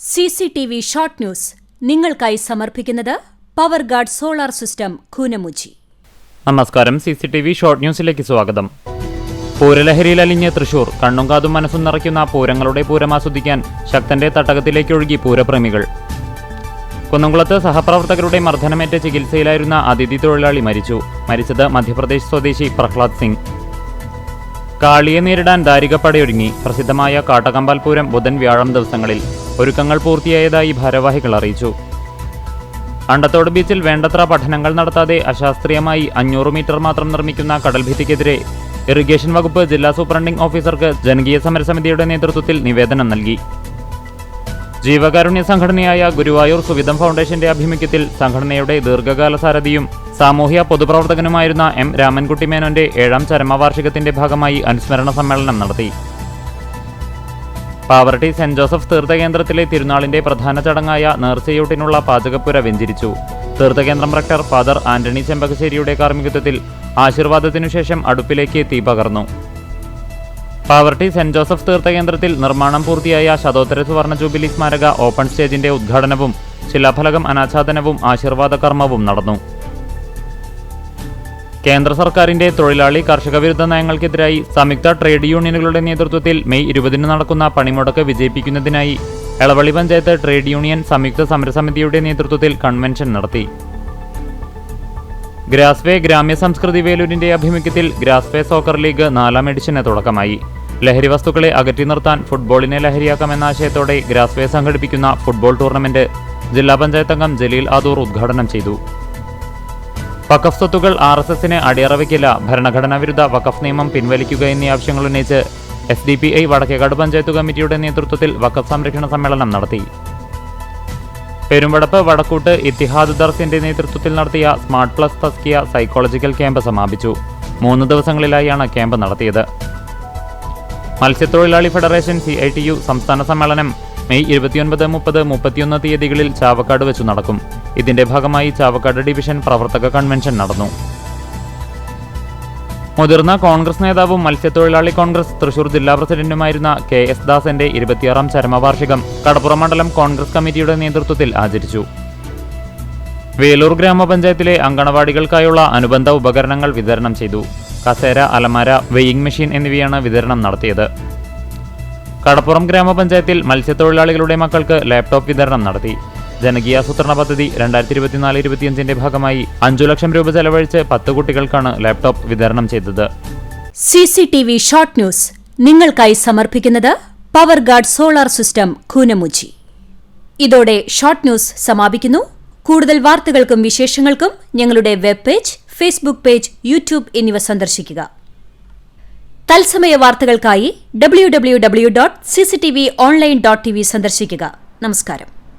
CCTV short news നിങ്ങൾക്കായി സമർപ്പിക്കുന്നത് power guard solar system Koonamuchi. നമസ്കാരം. CCTV ഷോർട്ട് ന്യൂസിലേക്ക് സ്വാഗതം. പൂരലഹരിയിൽ അലിഞ്ഞ് തൃശൂർ. കണ്ണും കാതും മനസ്സും നിറയ്ക്കുന്ന പൂരങ്ങളുടെ പൂരം ആസ്വദിക്കാൻ ശക്തന്റെ തട്ടകത്തിലേക്കൊഴുകി പൂരപ്രേമികൾ. കുന്നംകുളത്ത് സഹപ്രവർത്തകരുടെ മർദ്ദനമേറ്റ് ചികിത്സയിലായിരുന്ന അതിഥി തൊഴിലാളി മരിച്ചത് മധ്യപ്രദേശ് സ്വദേശി പ്രഹ്ലാദ് സിംഗ്. കാളിയെ നേരിടാൻ ദാരികപ്പടയൊരുങ്ങി. പ്രസിദ്ധമായ കാട്ടകമ്പാൽ പൂരം ബുധൻ വ്യാഴം ദിവസങ്ങളിൽ ഒരുക്കങ്ങൾ പൂർത്തിയായതായി ഭാരവാഹികൾ അറിയിച്ചു. അണ്ടത്തോട് ബീച്ചിൽ വേണ്ടത്ര പഠനങ്ങൾ നടത്താതെ അശാസ്ത്രീയമായി 500 മീറ്റർ മാത്രം നിർമ്മിക്കുന്ന കടൽഭിത്തിക്കെതിരെ ഇറിഗേഷൻ വകുപ്പ് ജില്ലാ സൂപ്രണ്ടിംഗ് ഓഫീസർക്ക് ജനകീയ സമരസമിതിയുടെ നേതൃത്വത്തിൽ നിവേദനം നൽകി. ജീവകാരുണ്യ സംഘടനയായ ഗുരുവായൂർ സുവിധം ഫൗണ്ടേഷന്റെ ആഭിമുഖ്യത്തിൽ സംഘടനയുടെ ദീർഘകാല സാരഥിയും സാമൂഹ്യ പൊതുപ്രവർത്തകനുമായിരുന്ന M. രാമൻകുട്ടി മേനോന്റെ 7ാം ചരമവാർഷികത്തിന്റെ ഭാഗമായി അനുസ്മരണ സമ്മേളനം നടത്തി. പാവർട്ടി സെന്റ് ജോസഫ് തീർത്ഥകേന്ദ്രത്തിലെ തിരുനാളിന്റെ പ്രധാന ചടങ്ങായ നേർച്ചയൂട്ടിനുള്ള പാചകപ്പുര വെഞ്ചരിച്ചു. തീർത്ഥകേന്ദ്രം റക്ടർ ഫാദർ ആന്റണി ചെമ്പകശ്ശേരിയുടെ കാർമ്മികത്വത്തിൽ ആശീർവാദത്തിനുശേഷം അടുപ്പിലേക്ക് തീ പകർന്നു. പാവർട്ടി സെന്റ് ജോസഫ് തീർത്ഥകേന്ദ്രത്തിൽ നിർമ്മാണം പൂർത്തിയായ ശതോത്തര സുവർണ ജൂബിലി സ്മാരക ഓപ്പൺ സ്റ്റേജിന്റെ ഉദ്ഘാടനവും ശിലാഫലകം അനാച്ഛാദനവും ആശീർവാദ കർമ്മവും നടന്നു. കേന്ദ്ര സർക്കാരിന്റെ തൊഴിലാളി കർഷക വിരുദ്ധ നയങ്ങൾക്കെതിരായി സംയുക്ത ട്രേഡ് യൂണിയനുകളുടെ നേതൃത്വത്തിൽ മെയ് 20 നടക്കുന്ന പണിമുടക്ക് വിജയിപ്പിക്കുന്നതിനായി എളവള്ളി പഞ്ചായത്ത് ട്രേഡ് യൂണിയൻ സംയുക്ത സമരസമിതിയുടെ നേതൃത്വത്തിൽ കൺവെൻഷൻ നടത്തി. ഗ്രാസ്വേ ഗ്രാമ്യ സംസ്കൃതി വേലൂരിന്റെ ആഭിമുഖ്യത്തിൽ ഗ്രാസ്വേ സോക്കർ ലീഗ് 4ാം എഡിഷന് തുടക്കമായി. ലഹരി വസ്തുക്കളെ അകറ്റി നിർത്താൻ ഫുട്ബോളിനെ ലഹരിയാക്കാമെന്ന ആശയത്തോടെ ഗ്രാസ്വേ സംഘടിപ്പിക്കുന്ന ഫുട്ബോൾ ടൂർണമെന്റ് ജില്ലാ പഞ്ചായത്ത് അംഗം ജലീൽ ആദൂർ ഉദ്ഘാടനം ചെയ്തു. വഖഫ് സ്വത്തുകൾ RSSന് അടിയറവയ്ക്കില്ല, ഭരണഘടനാ വിരുദ്ധ വഖഫ് നിയമം പിൻവലിക്കുക എന്നീ ആവശ്യങ്ങൾ ഉന്നയിച്ച് SDPI വടക്കേക്കാട് പഞ്ചായത്ത് കമ്മിറ്റിയുടെ നേതൃത്വത്തിൽ വഖഫ് സംരക്ഷണ സമ്മേളനം നടത്തി. പെരുമ്പടപ്പ് വടക്കൂട്ട് ഇത്തിഹാദ് ദർസിന്റെ നേതൃത്വത്തിൽ നടത്തിയ സ്മാർട്ട് പ്ലസ് തസ്കിയ സൈക്കോളജിക്കൽ ക്യാമ്പ് സമാപിച്ചു. 3 ദിവസങ്ങളിലായാണ് ക്യാമ്പ് നടത്തിയത്. മത്സ്യത്തൊഴിലാളി ഫെഡറേഷൻ CITU സംസ്ഥാന സമ്മേളനം മെയ് 29, 30, 31 തീയതികളിൽ ചാവക്കാട് വെച്ചു നടക്കും. ഇതിന്റെ ഭാഗമായി ചാവക്കാട് ഡിവിഷൻ പ്രവർത്തക കൺവെൻഷൻ നടന്നു. മുതിർന്ന കോൺഗ്രസ് നേതാവും മത്സ്യത്തൊഴിലാളി കോൺഗ്രസ് തൃശൂർ ജില്ലാ പ്രസിഡന്റുമായിരുന്ന KS ദാസന്റെ 26ാം ചരമവാർഷികം കടപ്പുറം മണ്ഡലം കോൺഗ്രസ് കമ്മിറ്റിയുടെ നേതൃത്വത്തിൽ ആചരിച്ചു. വേലൂർ ഗ്രാമപഞ്ചായത്തിലെ അങ്കണവാടികൾക്കായുള്ള അനുബന്ധ ഉപകരണങ്ങൾ വിതരണം ചെയ്തു. കസേര, അലമാര, വെയിങ് മെഷീൻ എന്നിവയാണ് വിതരണം നടത്തിയത്. കടപ്പുറം ഗ്രാമപഞ്ചായത്തിൽ മത്സ്യത്തൊഴിലാളികളുടെ മക്കൾക്ക് ലാപ്ടോപ്പ് വിതരണം നടത്തി. ജനകീയാസൂത്രണ പദ്ധതി 2024-25ന്റെ ഭാഗമായി 5 ലക്ഷം രൂപ ചെലവഴിച്ച് 10 കുട്ടികൾക്കാണ് ലാപ്ടോപ്പ് വിതരണം ചെയ്തത്. CCTV ഷോർട്ട് ന്യൂസ് നിങ്ങൾക്കായി സമർപ്പിക്കുന്നത് power guard solar system Koonamuchi. ഇതോടെ ഷോർട്ട് ന്യൂസ് സമാപിക്കുന്നു. കൂടുതൽ വാർത്തകൾക്കും വിശേഷങ്ങൾക്കും ഞങ്ങളുടെ web page, Facebook page, YouTube എന്നിവ സന്ദർശിക്കുക. തത്സമയ വാർത്തകൾക്കായി www.cctv online.tv സന്ദർശിക്കുക. നമസ്കാരം.